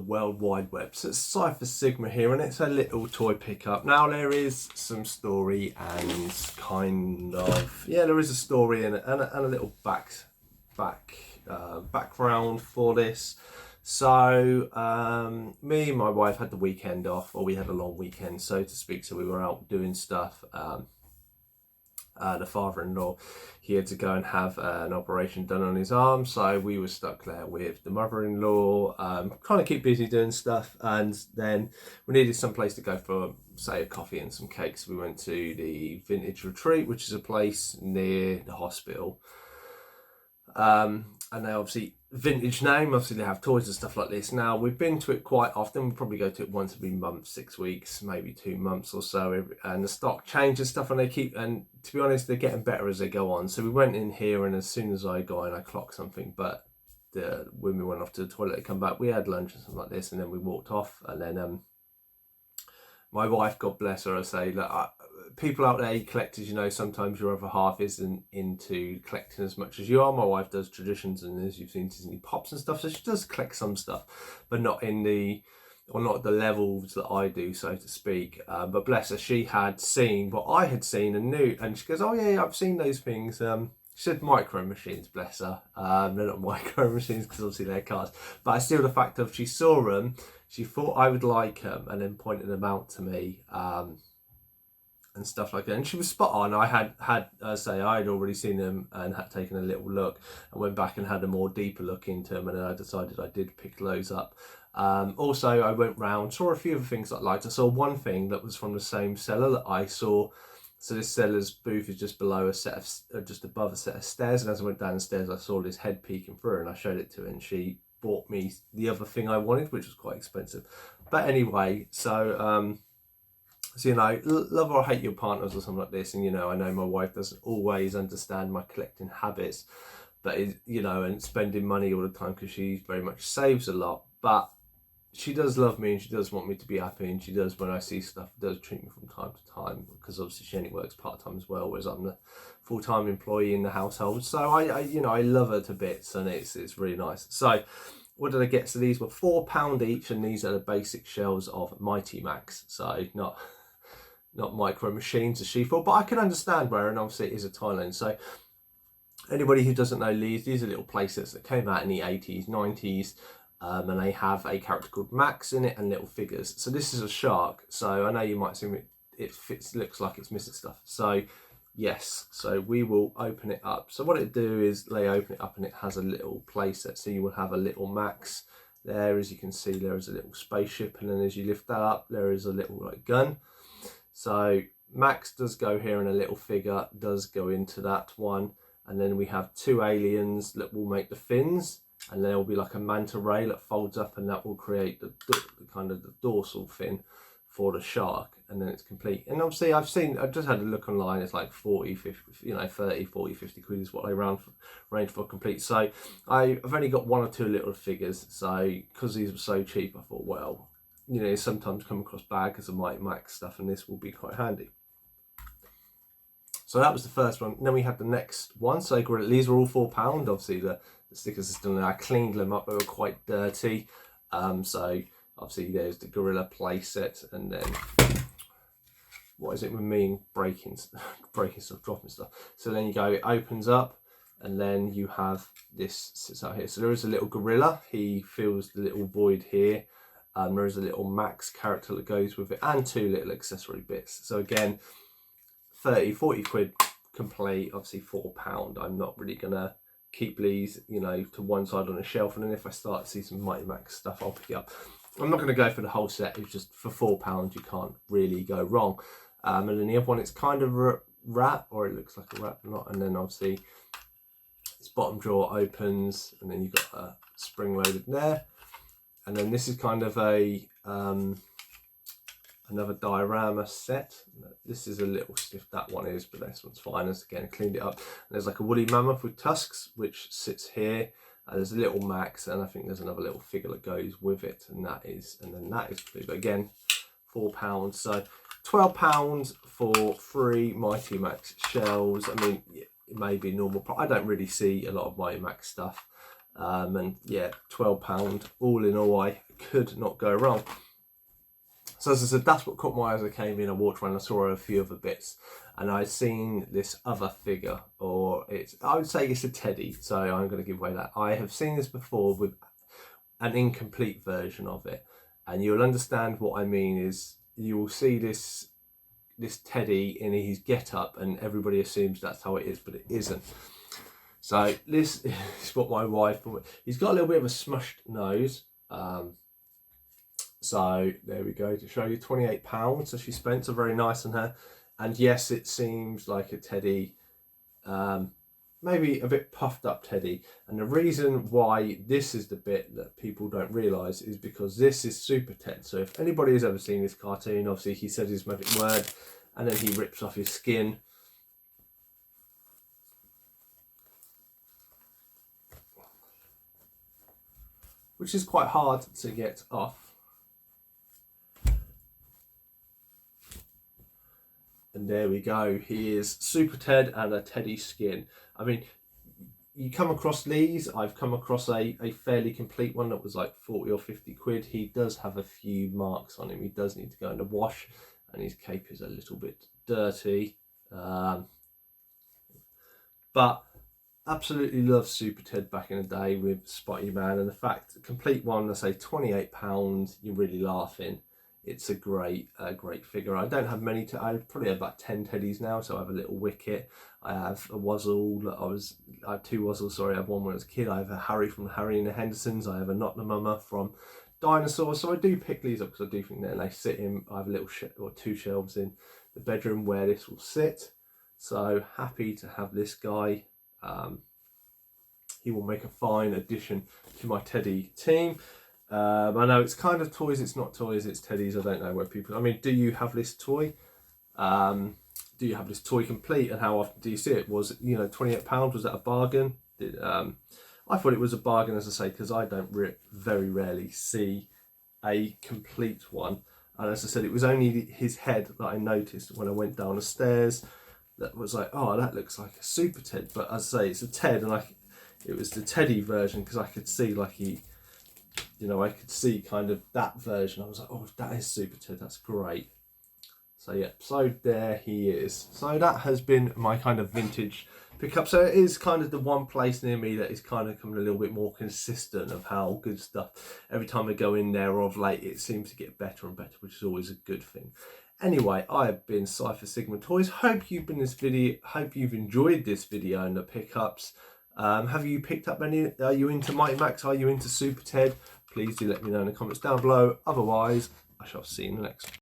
World Wide Web. So it's Cypher Sigma here, and it's a little toy pickup. Now there is some story and there is a story and a little background for this. So me and my wife had the weekend off, or we had a long weekend, so to speak. So we were out doing stuff. The father-in-law, he had to go and have an operation done on his arm, so we were stuck there with the mother-in-law, kind of keep busy doing stuff. And then we needed some place to go for, say, a coffee and some cakes. We went to the Vintage Retreat, which is a place near the hospital, and they obviously, vintage name, obviously they have toys and stuff like this. Now we've been to it quite often. We probably go to it once every month, 6 weeks, maybe 2 months or so, and the stock changes stuff, and to be honest, they're getting better as they go on. So we went in here, and as soon as I got in, I clocked something, but when we went off to the toilet to come back, we had lunch and something like this, and then we walked off. And then my wife, God bless her, I say that people out there, collectors, sometimes your other half isn't into collecting as much as you are. My wife does traditions, and as you've seen, Disney pops and stuff, so she does collect some stuff, but not at the levels that I do, so to speak. But bless her, she had seen what I had seen and knew, and she goes, "Oh yeah, I've seen those things." She said micro machines, bless her. They're not micro machines because obviously they're cars, but still the fact of she saw them, she thought I would like them, and then pointed them out to me. And stuff like that, and she was spot on. I had already seen them and had taken a little look, and went back and had a more deeper look into them, and then I decided I did pick those up. Also, I went round, saw a few of the things that I liked. I saw one thing that was from the same seller that I saw. So this seller's booth is just below just above a set of stairs, and as I went down the stairs, I saw this head peeking through, and I showed it to her, and she bought me the other thing I wanted, which was quite expensive. But anyway, so love or hate your partners or something like this. And, I know my wife doesn't always understand my collecting habits, but, and spending money all the time, because she very much saves a lot. But she does love me, and she does want me to be happy. And she does, when I see stuff, does treat me from time to time, because obviously she only works part-time as well, whereas I'm the full-time employee in the household. So I love her to bits, and it's really nice. So what did I get? So these were £4 each, and these are the basic shells of Mighty Max. So not micro machines as she thought, but I can understand where, and obviously it is a Thailand. So anybody who doesn't know these are little playsets that came out in the 80s, 90s, and they have a character called Max in it and little figures. So this is a shark. So I know you might assume looks like it's missing stuff. So yes, so we will open it up. So what it do is they open it up, and it has a little playset. So you will have a little Max there. As you can see, there is a little spaceship, and then as you lift that up, there is a little gun. So Max does go here, and a little figure does go into that one. And then we have 2 aliens that will make the fins, and there will be like a manta ray that folds up, and that will create the dorsal fin for the shark, and then it's complete. And obviously I've just had a look online, it's like 40, 50, 30, 40, 50 quid is what they range for complete. So I've only got 1 or 2 little figures, so because these were so cheap, I thought, well, sometimes come across bags of Mighty Max stuff, and this will be quite handy. So that was the first one. And then we had the next one. So these were all £4. Obviously the stickers are still there. I cleaned them up, they were quite dirty. So obviously there's the Gorilla playset, and then what is it with me and breaking stuff, dropping stuff. So then it opens up, and then you have this sits out here. So there is a little gorilla. He fills the little void here. There is a little Max character that goes with it, and 2 little accessory bits. So again, 30, 40 quid complete, obviously £4. I'm not really going to keep these, to one side on a shelf, and then if I start to see some Mighty Max stuff, I'll pick it up. I'm not going to go for the whole set. It's just for £4, you can't really go wrong. And then the other one, it's kind of a rat, or it looks like a rat, but not. And then obviously this bottom drawer opens, and then you've got a spring loaded there. And then this is kind of a another diorama set. This is a little stiff, that one is, but this one's fine. As again, I cleaned it up. And there's like a woolly mammoth with tusks, which sits here. And there's a little Max, and I think there's another little figure that goes with it, and that is blue. But again, £4. So £12 for 3 Mighty Max shells. I mean, it may be normal, but I don't really see a lot of Mighty Max stuff. And yeah, £12 all in all. I could not go wrong. So as I said, that's what caught my eye as I came in. I walked around, I saw a few other bits, and I'd seen this other figure, or I would say it's a teddy, so I'm going to give away that. I have seen this before with an incomplete version of it, and you'll understand what I mean is you will see this teddy in his get-up, and everybody assumes that's how it is, but it isn't. So this is what my wife thought. He's got a little bit of a smushed nose. So there we go, to show you, £28. So she spent, so very nice on her. And yes, it seems like a teddy, maybe a bit puffed up teddy. And the reason why this is the bit that people don't realise is because this is Super Ted. So if anybody has ever seen this cartoon, obviously he says his magic word and then he rips off his skin. Which is quite hard to get off. And there we go, he is Super Ted and a teddy skin. I mean, you come across these, I've come across a fairly complete one that was like 40 or 50 quid. He does have a few marks on him, he does need to go in the wash, and his cape is a little bit dirty. But absolutely love Super Ted back in the day with Spotty Man, and the fact, complete one, I say £28, you're really laughing. It's a great figure. I don't have many, I probably have about 10 teddies now. So I have a little Wicket, I have a Wuzzle, I have two Wuzzles, sorry, I have one when I was a kid, I have a Harry from Harry and the Hendersons, I have a Not the Mama from Dinosaur. So I do pick these up because I do think that they sit in, I have a little or two shelves in the bedroom where this will sit. So happy to have this guy. He will make a fine addition to my teddy team. I know it's kind of toys, it's not toys, it's teddies. I don't know where people, I mean, do you have this toy? Do you have this toy complete, and how often do you see it? Was, you know, £28, was that a bargain? I thought it was a bargain, as I say, because I don't very rarely see a complete one. And as I said, it was only his head that I noticed when I went down the stairs. That was like, oh, that looks like a Super Ted. But as I say, it's a Ted, and it was the teddy version, because I could see like he, you know, I could see kind of that version. I was like, oh, that is Super Ted, that's great. So yeah, so there he is. So that has been my kind of vintage pickup. So it is kind of the one place near me that is kind of becoming a little bit more consistent of how good stuff, every time I go in there, of late, it seems to get better and better, which is always a good thing. Anyway, I have been Cypher Sigma Toys. Hope you've enjoyed this video and the pickups. Have you picked up any? Are you into Mighty Max? Are you into Super Ted? Please do let me know in the comments down below. Otherwise, I shall see you in the next one.